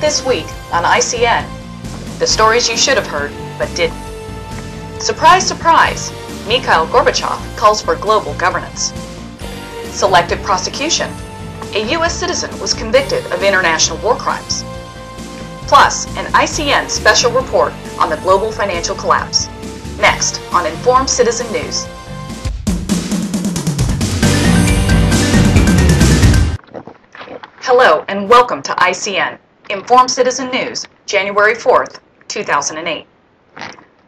This week on ICN, the stories you should have heard but didn't. Surprise, surprise, Mikhail Gorbachev calls for global governance. Selective prosecution, a U.S. citizen was convicted of international war crimes. Plus, an ICN special report on the global financial collapse. Next on Informed Citizen News. Hello and welcome to ICN, Informed Citizen News, January 4th, 2008.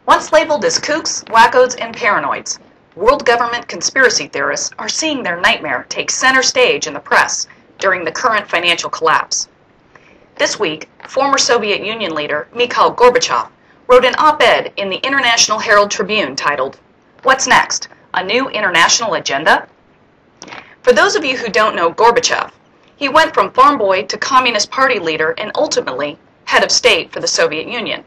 Once labeled as kooks, wackos, and paranoids, world government conspiracy theorists are seeing their nightmare take center stage in the press during the current financial collapse. This week, former Soviet Union leader Mikhail Gorbachev wrote an op-ed in the International Herald Tribune titled, "What's Next? A New International Agenda?" For those of you who don't know Gorbachev, he went from farm boy to Communist Party leader and ultimately head of state for the Soviet Union.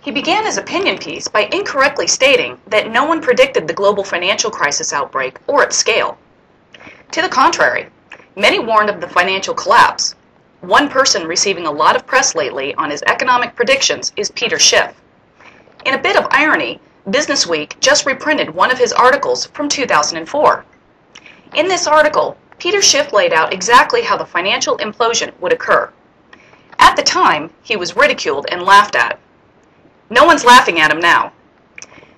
He began his opinion piece by incorrectly stating that no one predicted the global financial crisis outbreak or its scale. To the contrary, many warned of the financial collapse. One person receiving a lot of press lately on his economic predictions is Peter Schiff. In a bit of irony, Businessweek just reprinted one of his articles from 2004. In this article, Peter Schiff laid out exactly how the financial implosion would occur. At the time, he was ridiculed and laughed at. No one's laughing at him now.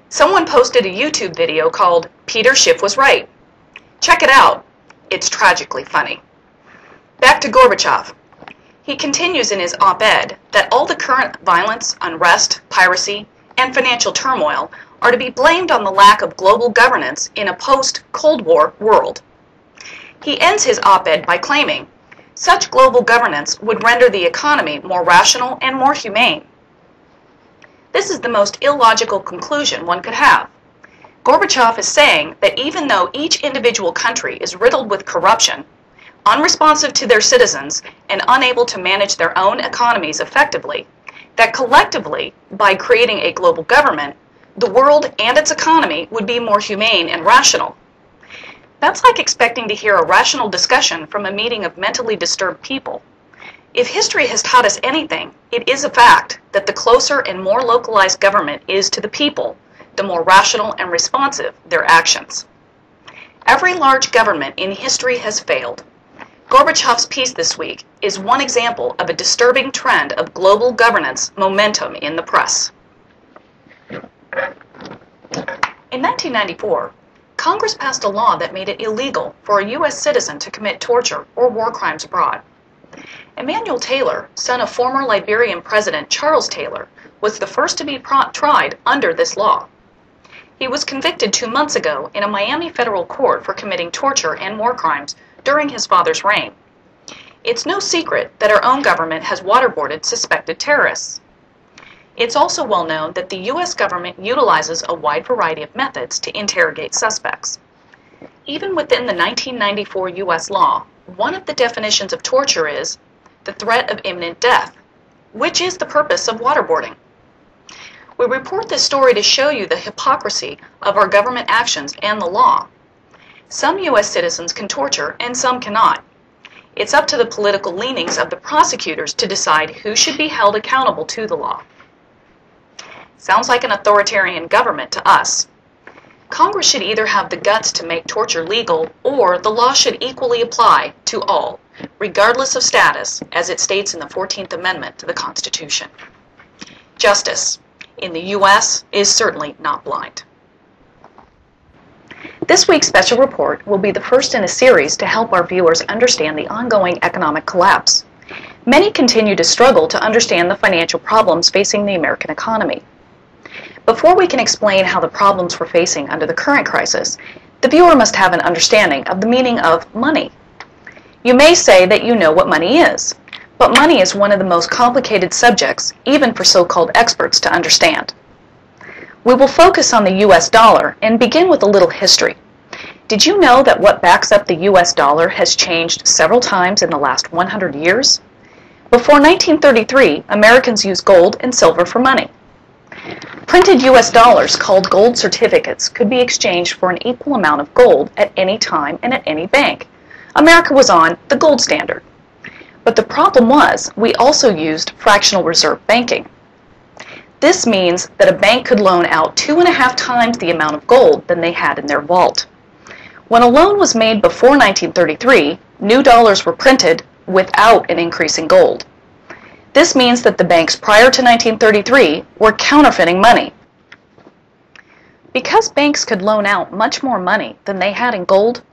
Someone posted a YouTube video called "Peter Schiff Was Right." Check it out. It's tragically funny. Back to Gorbachev. He continues in his op-ed that all the current violence, unrest, piracy, and financial turmoil are to be blamed on the lack of global governance in a post-Cold War world. He ends his op-ed by claiming, such global governance would render the economy more rational and more humane. This is the most illogical conclusion one could have. Gorbachev is saying that even though each individual country is riddled with corruption, unresponsive to their citizens, and unable to manage their own economies effectively, that collectively, by creating a global government, the world and its economy would be more humane and rational. That's like expecting to hear a rational discussion from a meeting of mentally disturbed people. If history has taught us anything, it is a fact that the closer and more localized government is to the people, the more rational and responsive their actions. Every large government in history has failed. Gorbachev's piece this week is one example of a disturbing trend of global governance momentum in the press. In 1994, Congress passed a law that made it illegal for a U.S. citizen to commit torture or war crimes abroad. Emanuel Taylor, son of former Liberian President Charles Taylor, was the first to be tried under this law. He was convicted 2 months ago in a Miami federal court for committing torture and war crimes during his father's reign. It's no secret that our own government has waterboarded suspected terrorists. It's also well known that the U.S. government utilizes a wide variety of methods to interrogate suspects. Even within the 1994 U.S. law, one of the definitions of torture is the threat of imminent death, which is the purpose of waterboarding. We report this story to show you the hypocrisy of our government actions and the law. Some U.S. citizens can torture and some cannot. It's up to the political leanings of the prosecutors to decide who should be held accountable to the law. Sounds like an authoritarian government to us. Congress should either have the guts to make torture legal, or the law should equally apply to all, regardless of status, as it states in the 14th Amendment to the Constitution. Justice in the U.S. is certainly not blind. This week's special report will be the first in a series to help our viewers understand the ongoing economic collapse. Many continue to struggle to understand the financial problems facing the American economy. Before we can explain how the problems we're facing under the current crisis, the viewer must have an understanding of the meaning of money. You may say that you know what money is, but money is one of the most complicated subjects, even for so-called experts to understand. We will focus on the U.S. dollar and begin with a little history. Did you know that what backs up the U.S. dollar has changed several times in the last 100 years? Before 1933, Americans used gold and silver for money. Printed U.S. dollars called gold certificates could be exchanged for an equal amount of gold at any time and at any bank. America was on the gold standard. But the problem was, we also used fractional reserve banking. This means that a bank could loan out 2.5 times the amount of gold than they had in their vault. When a loan was made before 1933, new dollars were printed without an increase in gold. This means that the banks prior to 1933 were counterfeiting money. Because banks could loan out much more money than they had in gold,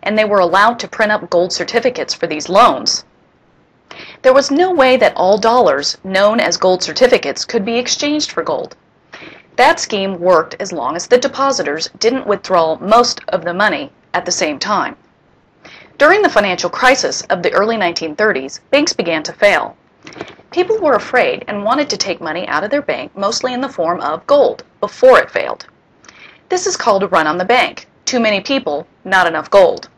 and they were allowed to print up gold certificates for these loans, there was no way that all dollars, known as gold certificates, could be exchanged for gold. That scheme worked as long as the depositors didn't withdraw most of the money at the same time. During the financial crisis of the early 1930s, banks began to fail. People were afraid and wanted to take money out of their bank, mostly in the form of gold, before it failed. This is called a run on the bank. Too many people, not enough gold.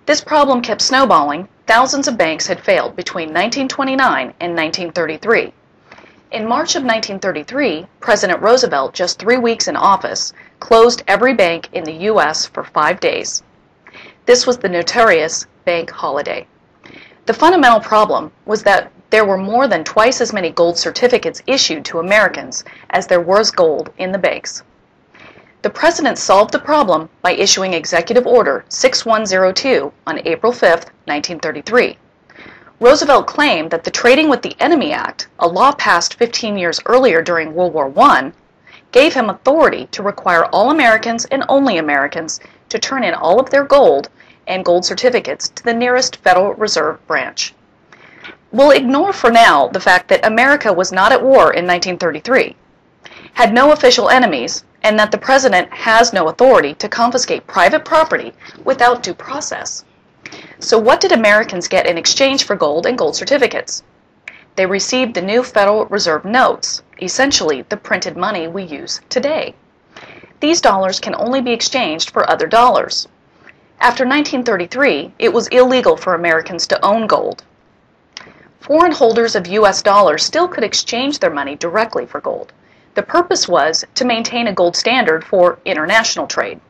This problem kept snowballing. Thousands of banks had failed between 1929 and 1933. In March of 1933, President Roosevelt, just 3 weeks in office, closed every bank in the U.S. for 5 days. This was the notorious bank holiday. The fundamental problem was that there were more than twice as many gold certificates issued to Americans as there was gold in the banks. The President solved the problem by issuing Executive Order 6102 on April 5, 1933. Roosevelt claimed that the Trading with the Enemy Act, a law passed 15 years earlier during World War I, gave him authority to require all Americans and only Americans to turn in all of their gold and gold certificates to the nearest Federal Reserve branch. We'll ignore for now the fact that America was not at war in 1933, had no official enemies, and that the President has no authority to confiscate private property without due process. So what did Americans get in exchange for gold and gold certificates? They received the new Federal Reserve notes, essentially the printed money we use today. These dollars can only be exchanged for other dollars. After 1933, it was illegal for Americans to own gold. Foreign holders of U.S. dollars still could exchange their money directly for gold. The purpose was to maintain a gold standard for international trade.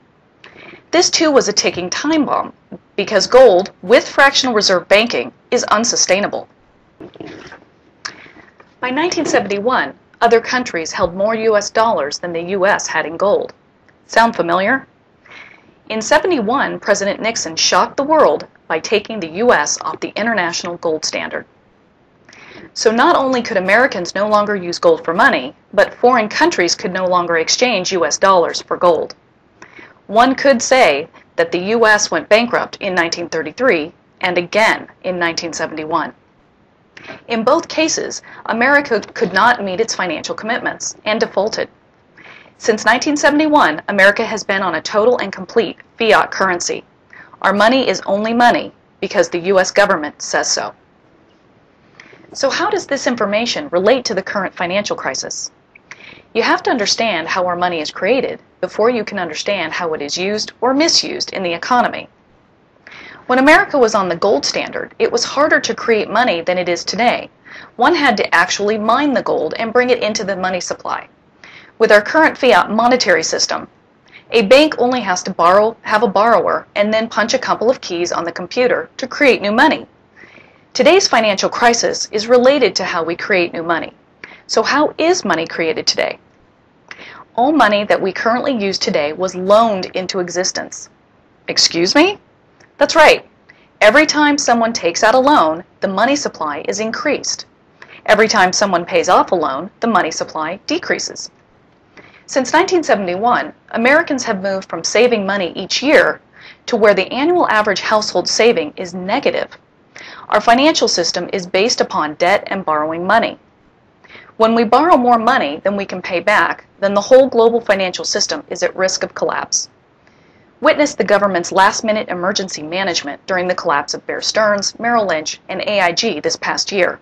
This too was a ticking time bomb, because gold, with fractional reserve banking, is unsustainable. By 1971, other countries held more U.S. dollars than the U.S. had in gold. Sound familiar? In '71, President Nixon shocked the world by taking the U.S. off the international gold standard. So not only could Americans no longer use gold for money, but foreign countries could no longer exchange U.S. dollars for gold. One could say that the U.S. went bankrupt in 1933 and again in 1971. In both cases, America could not meet its financial commitments and defaulted. Since 1971, America has been on a total and complete fiat currency. Our money is only money because the U.S. government says so. So how does this information relate to the current financial crisis? You have to understand how our money is created before you can understand how it is used or misused in the economy. When America was on the gold standard, it was harder to create money than it is today. One had to actually mine the gold and bring it into the money supply. With our current fiat monetary system, a bank only has to have a borrower and then punch a couple of keys on the computer to create new money. Today's financial crisis is related to how we create new money. So how is money created today? All money that we currently use today was loaned into existence. Excuse me? That's right. Every time someone takes out a loan, the money supply is increased. Every time someone pays off a loan, the money supply decreases. Since 1971, Americans have moved from saving money each year to where the annual average household saving is negative. Our financial system is based upon debt and borrowing money. When we borrow more money than we can pay back, then the whole global financial system is at risk of collapse. Witness the government's last-minute emergency management during the collapse of Bear Stearns, Merrill Lynch, and AIG this past year.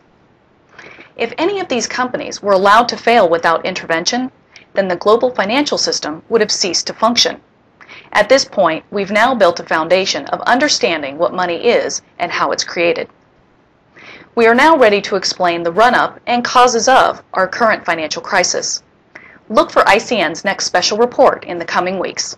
If any of these companies were allowed to fail without intervention, then the global financial system would have ceased to function. At this point, we've now built a foundation of understanding what money is and how it's created. We are now ready to explain the run-up and causes of our current financial crisis. Look for ICN's next special report in the coming weeks.